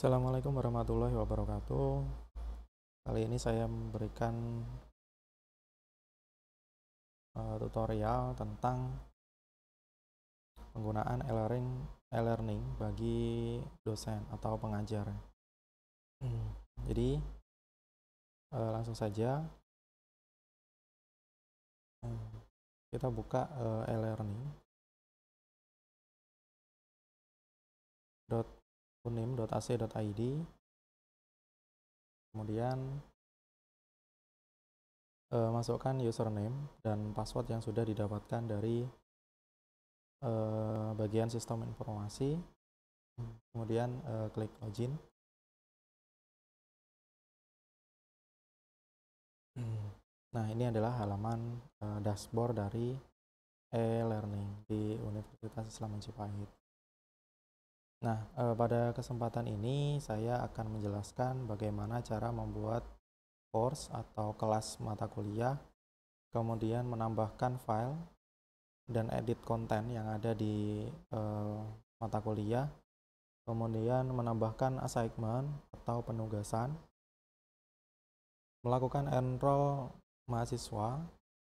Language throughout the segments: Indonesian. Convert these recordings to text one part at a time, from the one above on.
Assalamualaikum warahmatullahi wabarakatuh. Kali ini saya memberikan tutorial tentang penggunaan e-learning bagi dosen atau pengajar. Jadi langsung saja kita buka e-learning.unim.ac.id. Kemudian masukkan username dan password yang sudah didapatkan dari bagian sistem informasi. Kemudian klik login. Nah, ini adalah halaman dashboard dari e-learning di Universitas Islam Majapahit. Nah, pada kesempatan ini saya akan menjelaskan bagaimana cara membuat course atau kelas mata kuliah, kemudian menambahkan file dan edit konten yang ada di mata kuliah, kemudian menambahkan assignment atau penugasan, melakukan enroll mahasiswa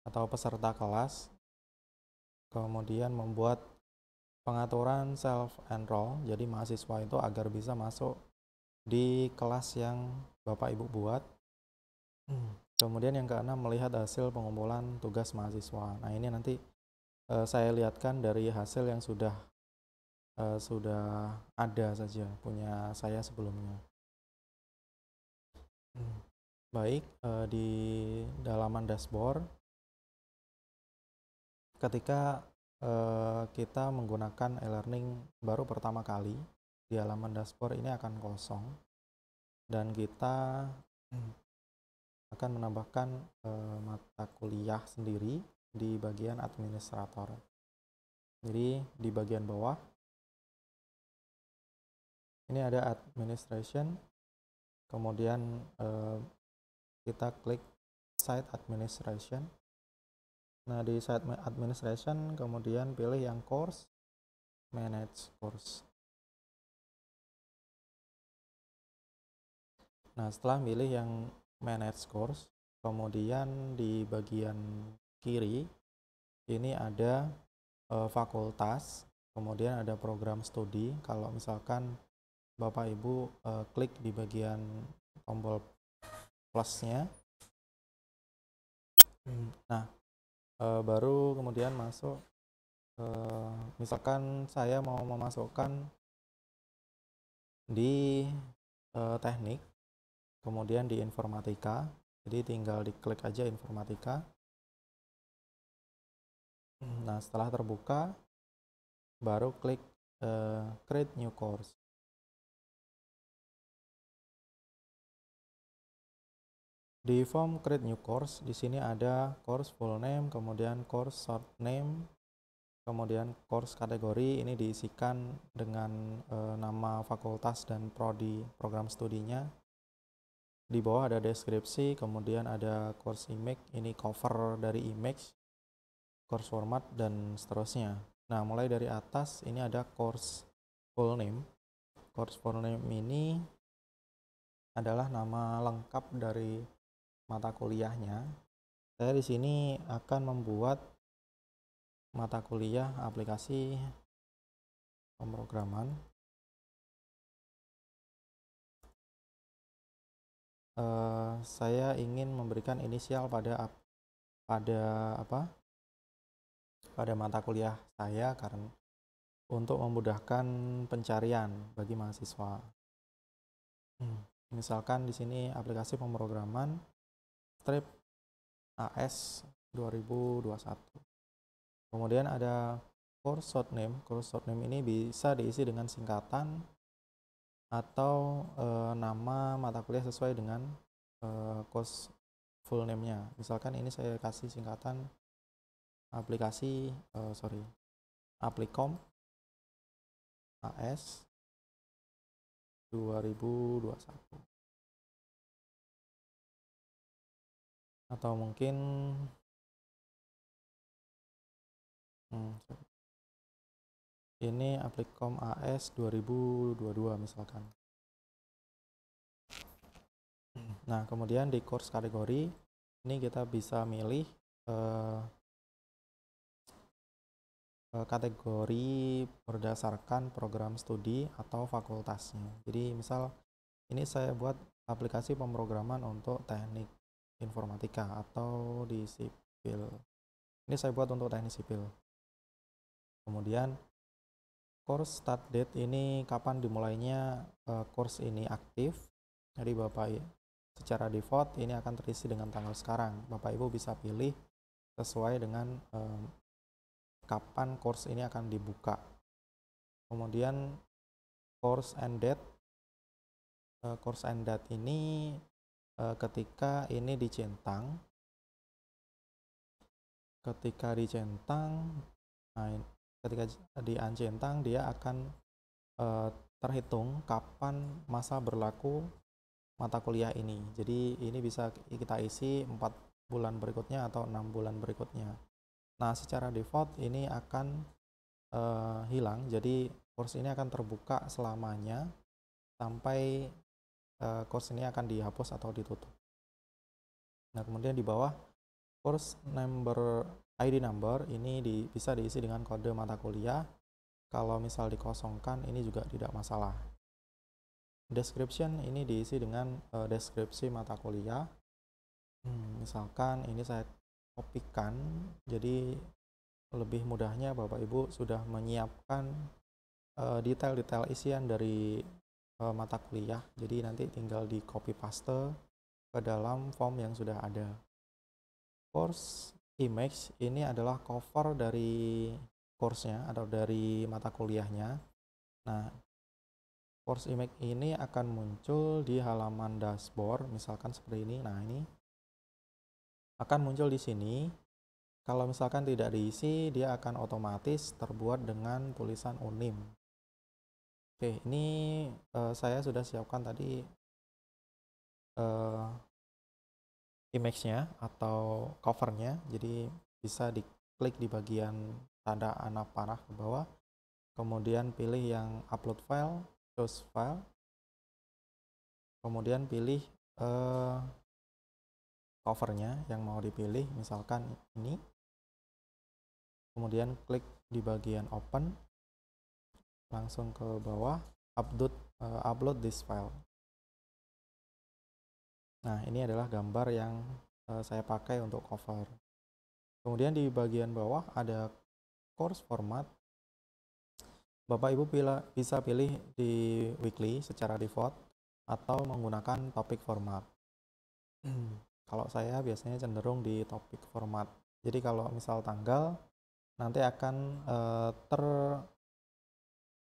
atau peserta kelas, kemudian membuat pengaturan self-enroll, jadi mahasiswa itu agar bisa masuk di kelas yang Bapak Ibu buat. Kemudian yang keenam, melihat hasil pengumpulan tugas mahasiswa. Nah, ini nanti saya lihatkan dari hasil yang sudah ada saja punya saya sebelumnya. Baik, di halaman dashboard, ketika kita menggunakan e-learning baru pertama kali, di halaman dashboard ini akan kosong dan kita akan menambahkan mata kuliah sendiri di bagian administrator. Jadi di bagian bawah ini ada administration, kemudian kita klik site administration. Nah, di site administration kemudian pilih yang course, manage course. Nah, setelah pilih yang manage course, kemudian di bagian kiri ini ada fakultas, kemudian ada program studi. Kalau misalkan Bapak Ibu klik di bagian tombol plusnya, nah baru kemudian masuk, misalkan saya mau memasukkan di teknik, kemudian di informatika, jadi tinggal diklik aja informatika. Nah, setelah terbuka baru klik create new course. Di form create new course di sini ada course full name, kemudian course short name, kemudian course kategori ini diisikan dengan nama fakultas dan prodi program studinya. Di bawah ada deskripsi, kemudian ada course image, ini cover dari image, course format dan seterusnya. Nah, mulai dari atas ini ada course full name. Course full name ini adalah nama lengkap dari mata kuliahnya. Saya di sini akan membuat mata kuliah aplikasi pemrograman. Saya ingin memberikan inisial pada mata kuliah saya karena untuk memudahkan pencarian bagi mahasiswa. Misalkan di sini aplikasi pemrograman strip AS 2021. Kemudian ada course short name. Course short name ini bisa diisi dengan singkatan atau nama mata kuliah sesuai dengan course full name-nya. Misalkan ini saya kasih singkatan Applikom AS 2021. Atau mungkin ini Applikom AS 2022 misalkan. Nah, kemudian di course kategori ini kita bisa milih kategori berdasarkan program studi atau fakultasnya. Jadi misal ini saya buat aplikasi pemrograman untuk teknik informatika atau di sipil. Ini saya buat untuk teknik sipil. Kemudian course start date ini kapan dimulainya course ini aktif. Jadi Bapak secara default ini akan terisi dengan tanggal sekarang. Bapak Ibu bisa pilih sesuai dengan kapan course ini akan dibuka. Kemudian course end date. Course end date ini ketika ini dicentang, ketika diancentang dia akan terhitung kapan masa berlaku mata kuliah ini. Jadi ini bisa kita isi 4 bulan berikutnya atau 6 bulan berikutnya. Nah, secara default ini akan hilang, jadi course ini akan terbuka selamanya sampai course ini akan dihapus atau ditutup. Nah, kemudian di bawah course number, ID number ini bisa diisi dengan kode mata kuliah. Kalau misal dikosongkan ini juga tidak masalah. Description ini diisi dengan deskripsi mata kuliah. Misalkan ini saya kopikan, jadi lebih mudahnya Bapak Ibu sudah menyiapkan detail-detail isian dari mata kuliah, jadi nanti tinggal di copy paste ke dalam form yang sudah ada. Course image ini adalah cover dari course-nya atau dari mata kuliahnya. Nah, course image ini akan muncul di halaman dashboard, misalkan seperti ini. Nah, ini akan muncul di sini. Kalau misalkan tidak diisi, dia akan otomatis terbuat dengan tulisan unim. Oke, ini saya sudah siapkan tadi image-nya atau covernya, jadi bisa diklik di bagian tanda anak panah ke bawah, kemudian pilih yang upload file, choose file, kemudian pilih covernya yang mau dipilih, misalkan ini, kemudian klik di bagian open, langsung ke bawah, upload this file. Nah, ini adalah gambar yang saya pakai untuk cover. Kemudian di bagian bawah ada course format. Bapak Ibu bisa pilih di weekly secara default atau menggunakan topic format. Kalau saya biasanya cenderung di topic format. Jadi kalau misal tanggal nanti akan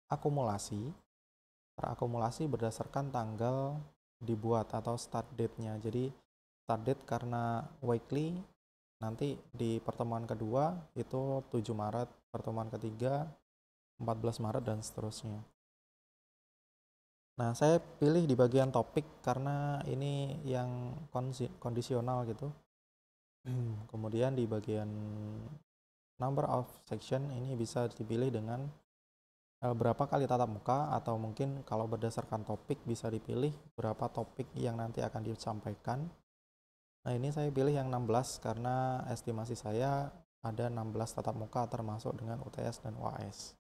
terakumulasi berdasarkan tanggal dibuat atau start date-nya. Jadi start date karena weekly, nanti di pertemuan kedua itu 7 Maret, pertemuan ketiga 14 Maret dan seterusnya. Nah, saya pilih di bagian topik karena ini yang kondisional gitu. Kemudian di bagian number of section ini bisa dipilih dengan berapa kali tatap muka, atau mungkin kalau berdasarkan topik bisa dipilih berapa topik yang nanti akan disampaikan. Nah, ini saya pilih yang 16 karena estimasi saya ada 16 tatap muka termasuk dengan UTS dan UAS.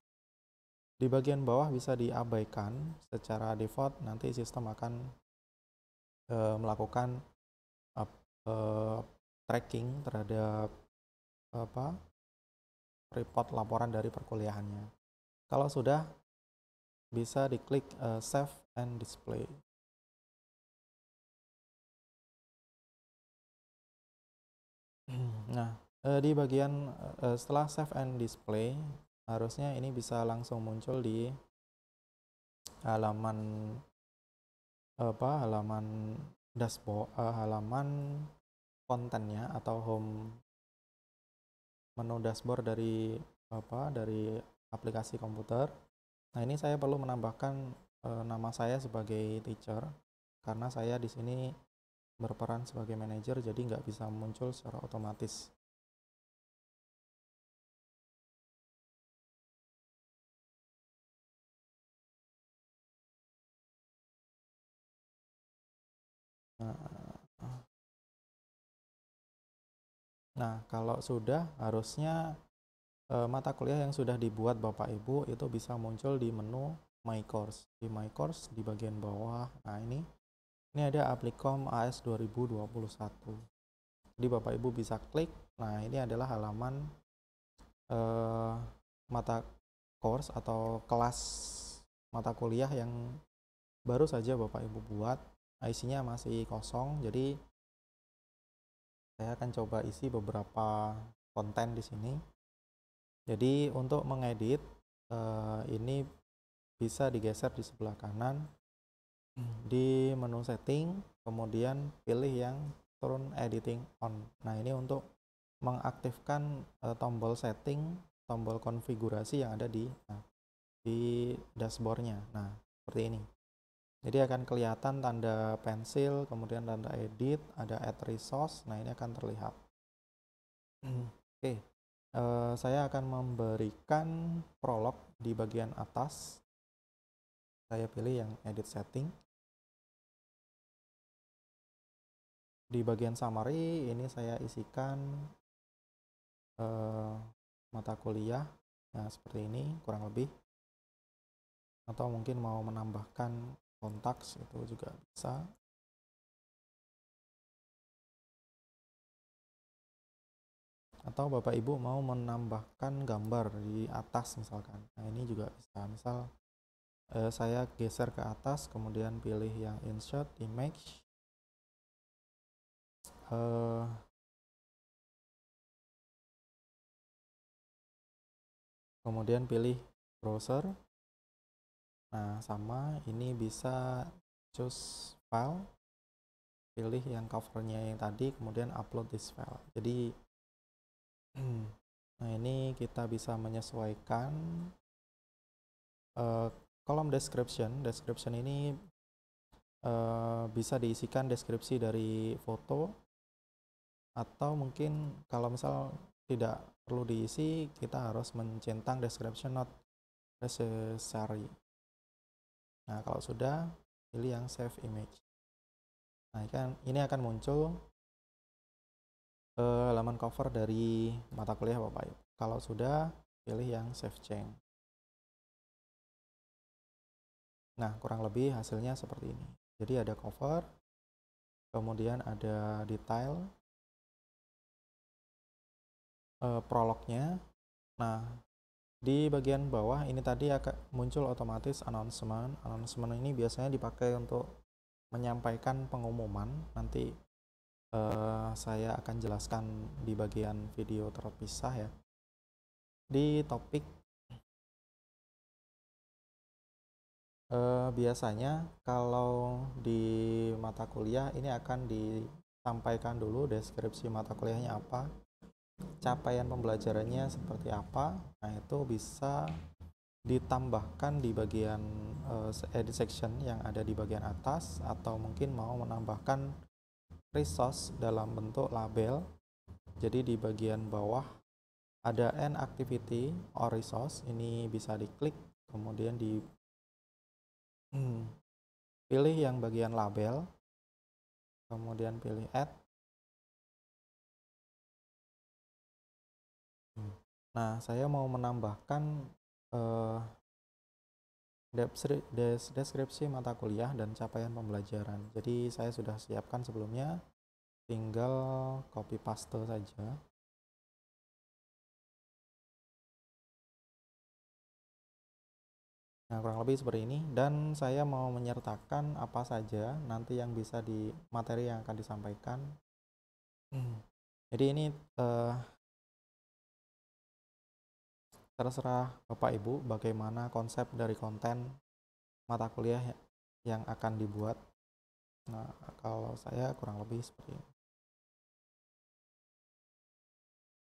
Di bagian bawah bisa diabaikan, secara default nanti sistem akan melakukan tracking terhadap report laporan dari perkuliahannya. Kalau sudah, bisa diklik save and display. Nah, di bagian setelah save and display, harusnya ini bisa langsung muncul di halaman dashboard, halaman kontennya atau home menu dashboard dari aplikasi komputer. Nah, ini saya perlu menambahkan nama saya sebagai teacher karena saya di sini berperan sebagai manajer, jadi nggak bisa muncul secara otomatis. Nah, Nah, kalau sudah, harusnya mata kuliah yang sudah dibuat Bapak Ibu itu bisa muncul di menu My Course. Di My Course di bagian bawah. Nah, ini ada Applikom AS 2021. Jadi Bapak Ibu bisa klik. Nah, ini adalah halaman mata course atau kelas mata kuliah yang baru saja Bapak Ibu buat. Isinya masih kosong, jadi saya akan coba isi beberapa konten di sini. Jadi untuk mengedit ini bisa digeser di sebelah kanan di menu setting, kemudian pilih yang turn editing on. Nah, ini untuk mengaktifkan tombol setting, tombol konfigurasi yang ada di dashboardnya. Nah, seperti ini. Jadi akan kelihatan tanda pensil, kemudian tanda edit, ada add resource. Nah, ini akan terlihat. Oke, saya akan memberikan prolog di bagian atas. Saya pilih yang edit setting. Di bagian summary ini saya isikan mata kuliah seperti ini kurang lebih, atau mungkin mau menambahkan kontaks itu juga bisa. Atau Bapak Ibu mau menambahkan gambar di atas misalkan. Nah, ini juga bisa. Misal saya geser ke atas, kemudian pilih yang insert image, kemudian pilih browser. Nah, sama ini bisa choose file, pilih yang covernya yang tadi, kemudian upload this file. Jadi nah, ini kita bisa menyesuaikan kolom description ini bisa diisikan deskripsi dari foto, atau mungkin kalau misal tidak perlu diisi, kita harus mencentang description not necessary. Nah, kalau sudah, pilih yang save image. Nah, ini akan muncul halaman cover dari mata kuliah Bapak Ibu. Kalau sudah, pilih yang save change. Nah, kurang lebih hasilnya seperti ini. Jadi ada cover, kemudian ada detail, prolognya. Nah, di bagian bawah ini tadi akan muncul otomatis announcement. Announcement ini biasanya dipakai untuk menyampaikan pengumuman. Nanti saya akan jelaskan di bagian video terpisah ya. Di topik biasanya kalau di mata kuliah ini akan disampaikan dulu deskripsi mata kuliahnya apa, capaian pembelajarannya seperti apa. Nah, itu bisa ditambahkan di bagian edit section yang ada di bagian atas, atau mungkin mau menambahkan resource dalam bentuk label. Jadi di bagian bawah ada end activity or resource, ini bisa diklik, kemudian pilih yang bagian label, kemudian pilih add. Nah, saya mau menambahkan deskripsi mata kuliah dan capaian pembelajaran. Jadi saya sudah siapkan sebelumnya, tinggal copy paste saja. Nah, kurang lebih seperti ini, dan saya mau menyertakan apa saja nanti yang bisa di materi yang akan disampaikan. Jadi ini terserah Bapak Ibu bagaimana konsep dari konten mata kuliah yang akan dibuat. Nah, kalau saya kurang lebih seperti ini.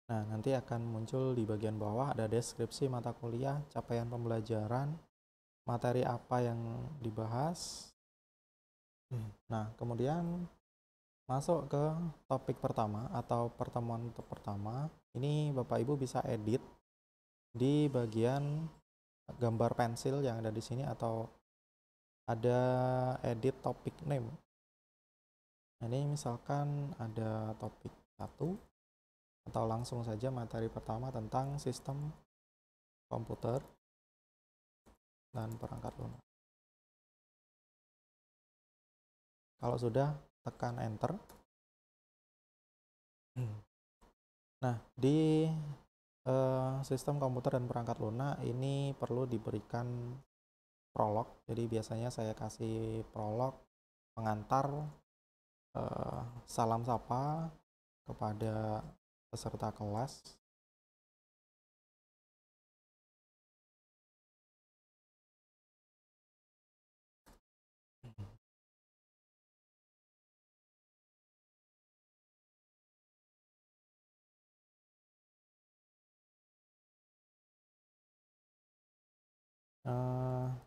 Nah, nanti akan muncul di bagian bawah ada deskripsi mata kuliah, capaian pembelajaran, materi apa yang dibahas. Nah, kemudian masuk ke topik pertama atau pertemuan pertama. Ini Bapak Ibu bisa edit di bagian gambar pensil yang ada di sini, atau ada edit topic name. Nah, ini misalkan ada topik 1, atau langsung saja materi pertama tentang sistem komputer dan perangkat lunak. Kalau sudah, tekan enter. Nah, di sistem komputer dan perangkat lunak ini perlu diberikan prolog. Jadi biasanya saya kasih prolog pengantar, salam sapa kepada peserta kelas.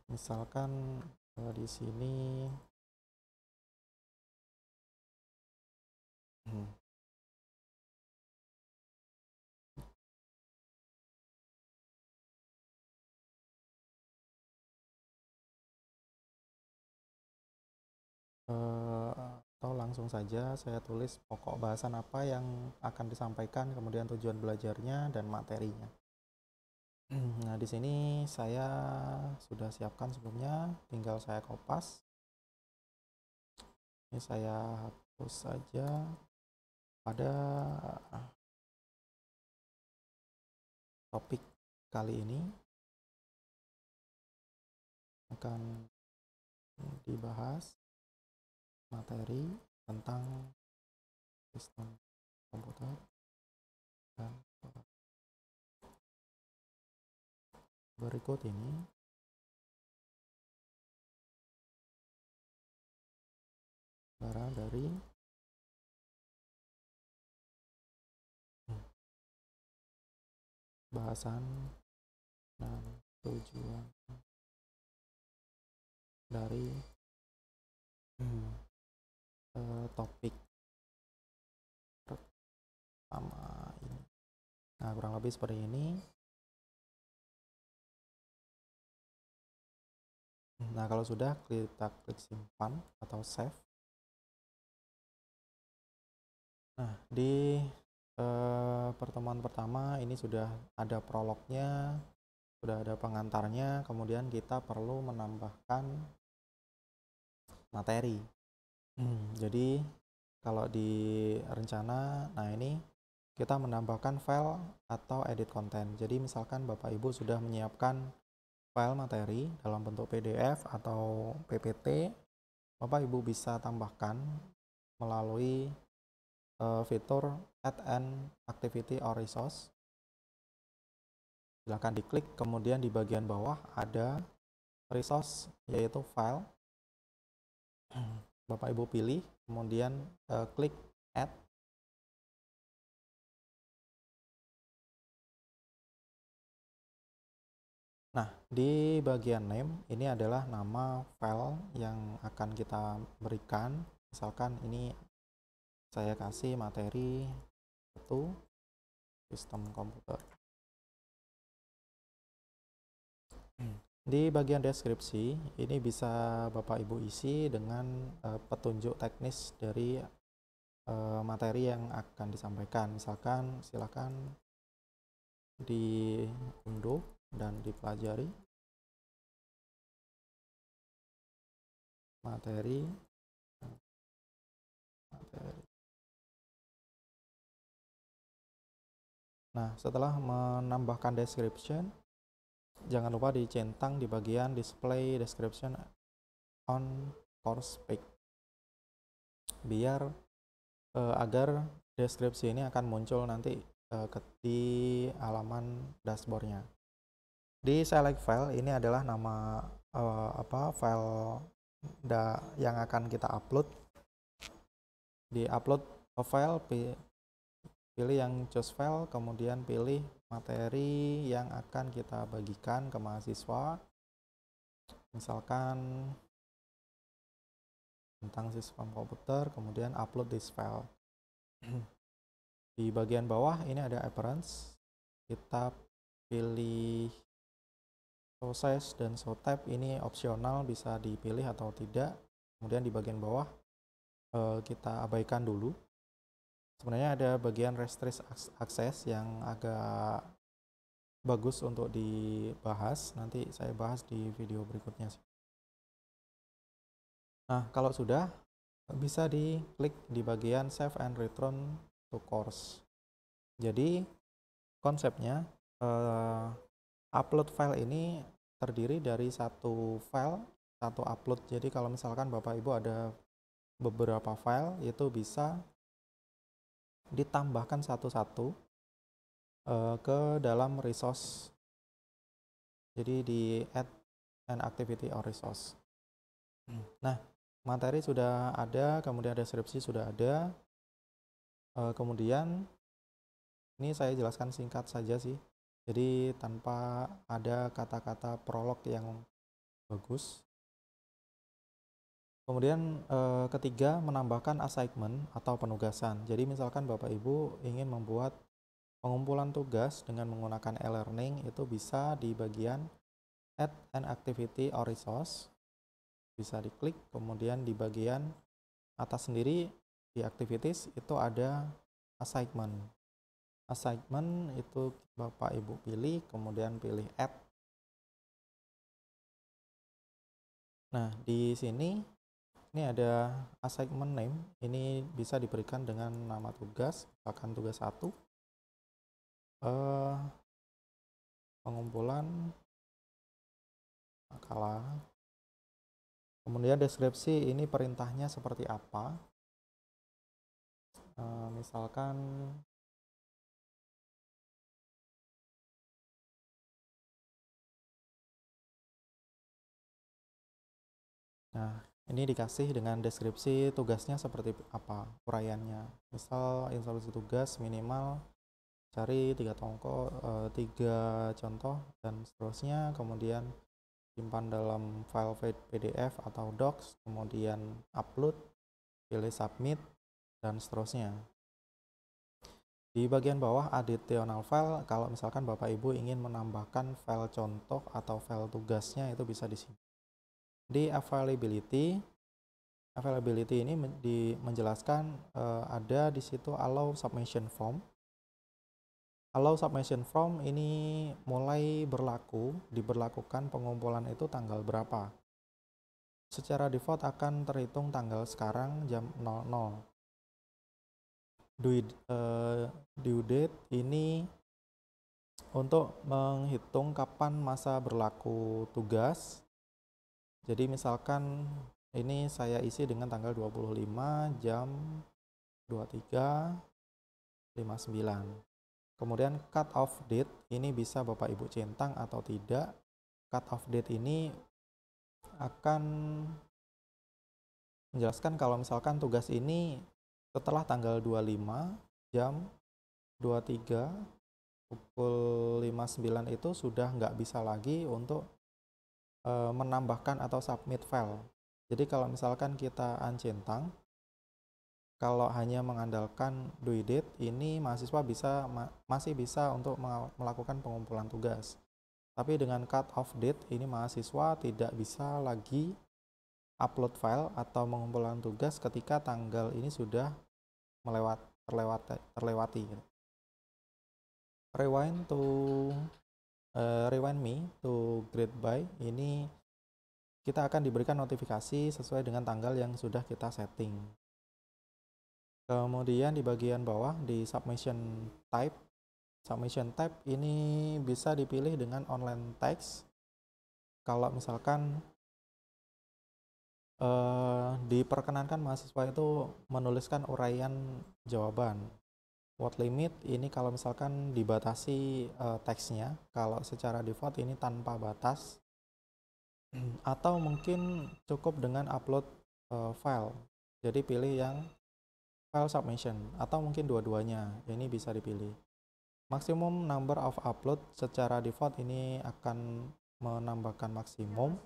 Misalkan di sini atau langsung saja saya tulis pokok bahasan apa yang akan disampaikan, kemudian tujuan belajarnya dan materinya. Nah, di sini saya sudah siapkan sebelumnya, tinggal saya kopas. Ini saya hapus saja pada topik kali ini akan dibahas materi tentang sistem komputer dan berikut ini cara dari bahasan dan tujuan dari topik pertama ini. Nah, kurang lebih seperti ini. Nah, kalau sudah, kita klik simpan atau save. Nah, di pertemuan pertama ini sudah ada prolognya, sudah ada pengantarnya, kemudian kita perlu menambahkan materi. Jadi kalau di rencana, nah ini kita menambahkan file atau edit konten. Jadi misalkan Bapak Ibu sudah menyiapkan file materi dalam bentuk PDF atau PPT, Bapak Ibu bisa tambahkan melalui fitur add an activity or resource. Silahkan diklik, kemudian di bagian bawah ada resource, yaitu file. Bapak Ibu pilih, kemudian klik add. Nah, di bagian name ini adalah nama file yang akan kita berikan. Misalkan ini saya kasih materi 1 sistem komputer. Di bagian deskripsi ini bisa Bapak Ibu isi dengan petunjuk teknis dari materi yang akan disampaikan. Misalkan silakan diunduh dan dipelajari materi. Nah, setelah menambahkan description, jangan lupa dicentang di bagian display description on course page, biar agar deskripsi ini akan muncul nanti di halaman dashboardnya. Di select file ini adalah nama file yang akan kita upload. Di upload a file, pilih yang choose file, kemudian pilih materi yang akan kita bagikan ke mahasiswa. Misalkan tentang sistem komputer, kemudian upload this file. Di bagian bawah ini ada appearance, kita pilih show size dan show type, ini opsional, bisa dipilih atau tidak. Kemudian di bagian bawah kita abaikan dulu. sebenarnya ada bagian restrict access yang agak bagus untuk dibahas, nanti saya bahas di video berikutnya sih. Nah, kalau sudah, bisa diklik di bagian save and return to course. Jadi konsepnya upload file ini terdiri dari satu file, satu upload. Jadi kalau misalkan Bapak Ibu ada beberapa file, itu bisa ditambahkan satu-satu ke dalam resource. Jadi di add an activity or resource. Nah, materi sudah ada, kemudian deskripsi sudah ada. Kemudian ini saya jelaskan singkat saja sih. Jadi tanpa ada kata-kata prolog yang bagus. Kemudian ketiga, menambahkan assignment atau penugasan. Jadi misalkan Bapak Ibu ingin membuat pengumpulan tugas dengan menggunakan e-learning, itu bisa di bagian add an activity or resource. Bisa diklik, kemudian di bagian atas sendiri di activities itu ada assignment. Assignment itu Bapak Ibu pilih, kemudian pilih add. Nah, di sini ini ada assignment name. Ini bisa diberikan dengan nama tugas, misalkan tugas 1. Pengumpulan makalah. Kemudian deskripsi, ini perintahnya seperti apa. Misalkan nah, ini dikasih dengan deskripsi tugasnya seperti apa, uraiannya. Misal instruksi tugas minimal cari 3 contoh dan seterusnya, kemudian simpan dalam file PDF atau docs, kemudian upload, pilih submit, dan seterusnya. Di bagian bawah additional file, kalau misalkan Bapak Ibu ingin menambahkan file contoh atau file tugasnya, itu bisa di sini. Di availability ini menjelaskan ada di situ allow submission form. Allow submission form ini mulai diberlakukan pengumpulan itu tanggal berapa. Secara default akan terhitung tanggal sekarang jam 00. Due date ini untuk menghitung kapan masa berlaku tugas. Jadi misalkan ini saya isi dengan tanggal 25 jam 23.59. Kemudian cut off date ini bisa Bapak Ibu centang atau tidak. Cut off date ini akan menjelaskan kalau misalkan tugas ini setelah tanggal 25 jam 23 pukul 59 itu sudah nggak bisa lagi untuk menambahkan atau submit file. Jadi kalau misalkan kita uncentang, kalau hanya mengandalkan due date, ini mahasiswa masih bisa untuk melakukan pengumpulan tugas. Tapi dengan cut off date, ini mahasiswa tidak bisa lagi upload file atau mengumpulkan tugas ketika tanggal ini sudah terlewati. Rewind me to grade by, ini kita akan diberikan notifikasi sesuai dengan tanggal yang sudah kita setting. Kemudian di bagian bawah di submission type ini bisa dipilih dengan online text. Kalau misalkan diperkenankan mahasiswa itu menuliskan uraian jawaban. Word limit ini kalau misalkan dibatasi teksnya, kalau secara default ini tanpa batas, atau mungkin cukup dengan upload file. Jadi pilih yang file submission, atau mungkin dua-duanya, ini bisa dipilih. Maximum number of upload secara default ini akan menambahkan maksimum,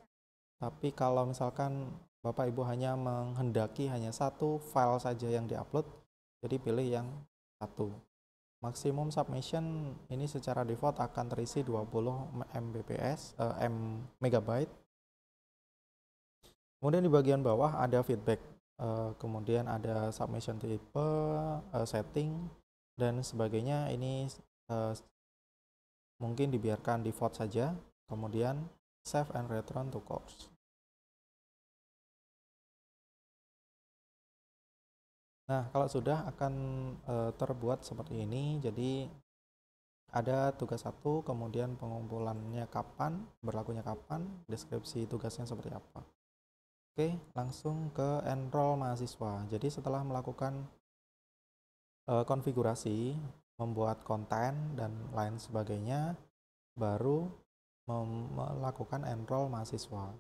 tapi kalau misalkan Bapak Ibu hanya menghendaki hanya satu file saja yang diupload, jadi pilih yang satu. Maximum submission ini secara default akan terisi 20 MB. Kemudian di bagian bawah ada feedback. kemudian ada submission type, setting dan sebagainya. Ini mungkin dibiarkan default saja, kemudian save and return to course. Nah, kalau sudah akan terbuat seperti ini. Jadi ada tugas 1, kemudian pengumpulannya kapan, berlakunya kapan, deskripsi tugasnya seperti apa. Oke, langsung ke enroll mahasiswa. Jadi setelah melakukan konfigurasi, membuat konten dan lain sebagainya, baru melakukan enroll mahasiswa.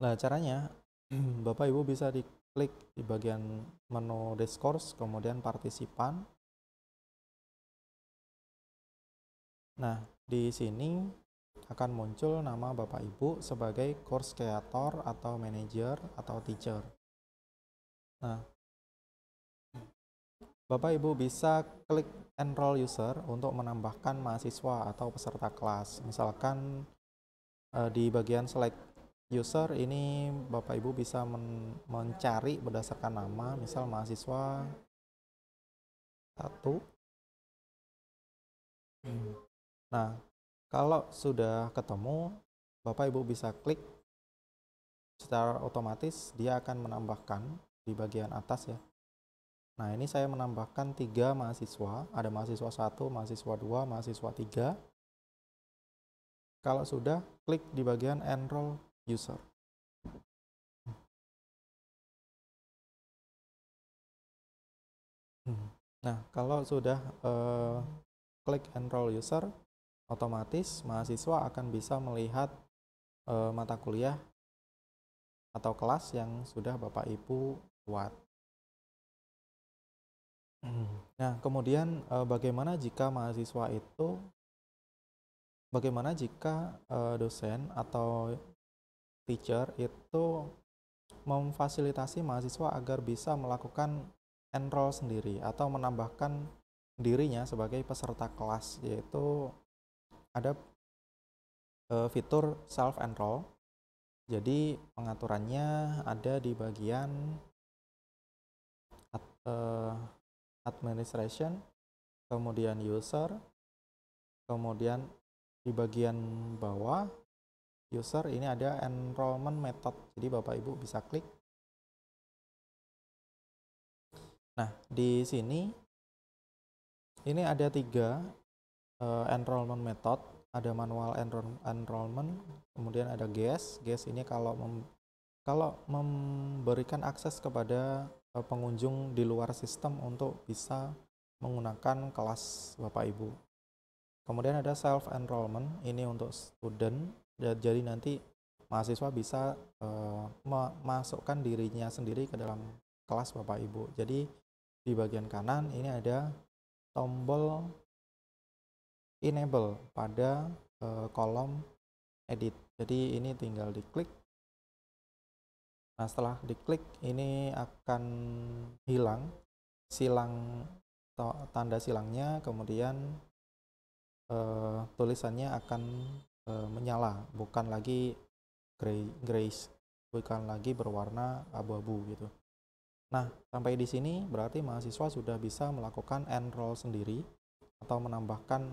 Nah, caranya Bapak Ibu bisa diklik di bagian menu discourse, kemudian partisipan. Nah, di sini akan muncul nama Bapak Ibu sebagai course creator atau manager atau teacher. Nah, Bapak Ibu bisa klik enroll user untuk menambahkan mahasiswa atau peserta kelas. Misalkan di bagian select user ini Bapak Ibu bisa mencari berdasarkan nama, misal mahasiswa 1. Nah, kalau sudah ketemu, Bapak Ibu bisa klik, secara otomatis dia akan menambahkan di bagian atas ya. Nah, ini saya menambahkan 3 mahasiswa, ada mahasiswa 1, mahasiswa 2, mahasiswa 3. Kalau sudah, klik di bagian enroll user. Nah, kalau sudah klik enroll user, otomatis mahasiswa akan bisa melihat mata kuliah atau kelas yang sudah Bapak Ibu buat. Nah, kemudian bagaimana jika dosen atau teacher itu memfasilitasi mahasiswa agar bisa melakukan enroll sendiri atau menambahkan dirinya sebagai peserta kelas, yaitu ada fitur self enroll. Jadi pengaturannya ada di bagian administration, kemudian user, kemudian di bagian bawah user ini ada enrollment method. Jadi Bapak Ibu bisa klik. Nah, di sini ini ada 3 enrollment method. Ada manual enrollment, kemudian ada guest. Guest ini kalau memberikan akses kepada pengunjung di luar sistem untuk bisa menggunakan kelas Bapak Ibu. Kemudian ada self enrollment, ini untuk student. Jadi nanti mahasiswa bisa memasukkan dirinya sendiri ke dalam kelas Bapak Ibu. Jadi di bagian kanan ini ada tombol enable pada kolom edit. Jadi ini tinggal diklik. Nah, setelah diklik ini akan hilang tanda silangnya, kemudian tulisannya akan menyala, bukan lagi grace, bukan lagi berwarna abu-abu gitu. Nah, sampai di sini berarti mahasiswa sudah bisa melakukan enroll sendiri atau menambahkan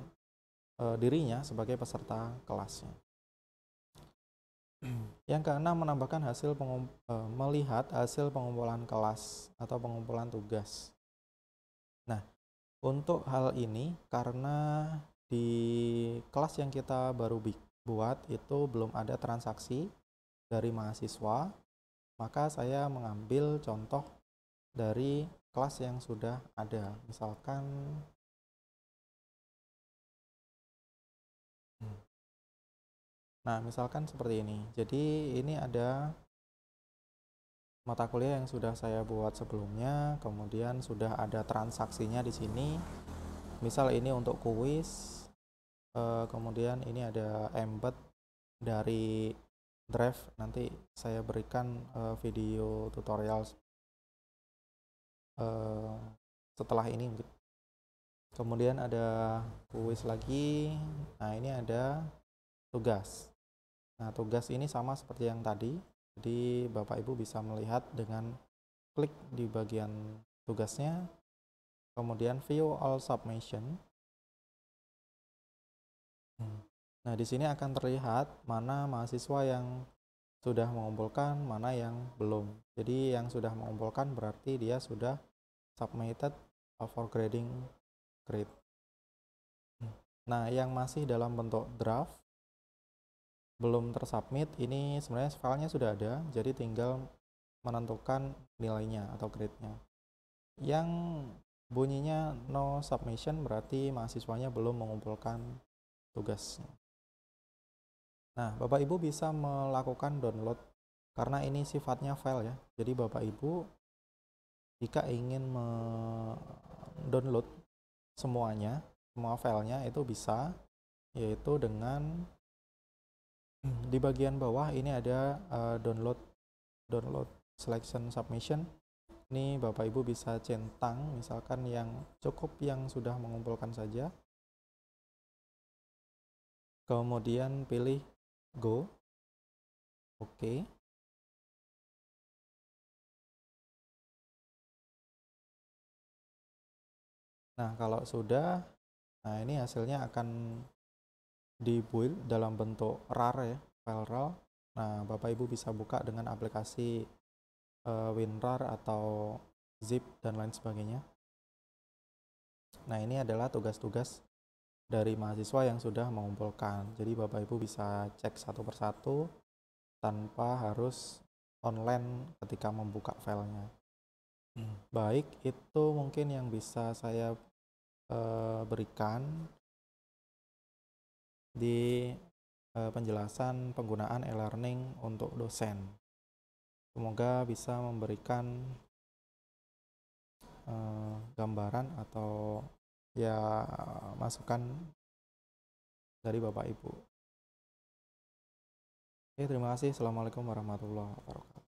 dirinya sebagai peserta kelasnya. Yang keenam, menambahkan melihat hasil pengumpulan kelas atau pengumpulan tugas. Nah, untuk hal ini karena di kelas yang kita baru buat itu belum ada transaksi dari mahasiswa, maka saya mengambil contoh dari kelas yang sudah ada. Misalkan seperti ini. Jadi ini ada mata kuliah yang sudah saya buat sebelumnya, kemudian sudah ada transaksinya di sini. Misal ini untuk kuis, kemudian ini ada embed dari Drive. Nanti saya berikan video tutorial setelah ini. Kemudian ada kuis lagi. Nah, ini ada tugas. Nah, tugas ini sama seperti yang tadi. Jadi Bapak Ibu bisa melihat dengan klik di bagian tugasnya, kemudian view all submission. Nah, di sini akan terlihat mana mahasiswa yang sudah mengumpulkan, mana yang belum. Jadi yang sudah mengumpulkan berarti dia sudah submitted for grading grade. Nah, yang masih dalam bentuk draft belum tersubmit, ini sebenarnya filenya sudah ada, jadi tinggal menentukan nilainya atau grade-nya. Yang bunyinya no submission berarti mahasiswanya belum mengumpulkan tugasnya. Nah, Bapak Ibu bisa melakukan download karena ini sifatnya file ya. Jadi Bapak Ibu jika ingin mendownload semuanya, semua filenya itu bisa, yaitu dengan di bagian bawah ini ada download selection submission. Ini Bapak Ibu bisa centang misalkan yang cukup yang sudah mengumpulkan saja, kemudian pilih go, oke. Nah, kalau sudah, nah ini hasilnya akan dibuild dalam bentuk RAR ya, file RAR. Nah, Bapak Ibu bisa buka dengan aplikasi WinRAR atau zip dan lain sebagainya. Nah, ini adalah tugas-tugas dari mahasiswa yang sudah mengumpulkan. Jadi Bapak Ibu bisa cek satu persatu tanpa harus online ketika membuka filenya. Baik, itu mungkin yang bisa saya berikan di penjelasan penggunaan e-learning untuk dosen. Semoga bisa memberikan gambaran atau ya masukan dari Bapak Ibu. Oke, terima kasih. Assalamualaikum warahmatullahi wabarakatuh.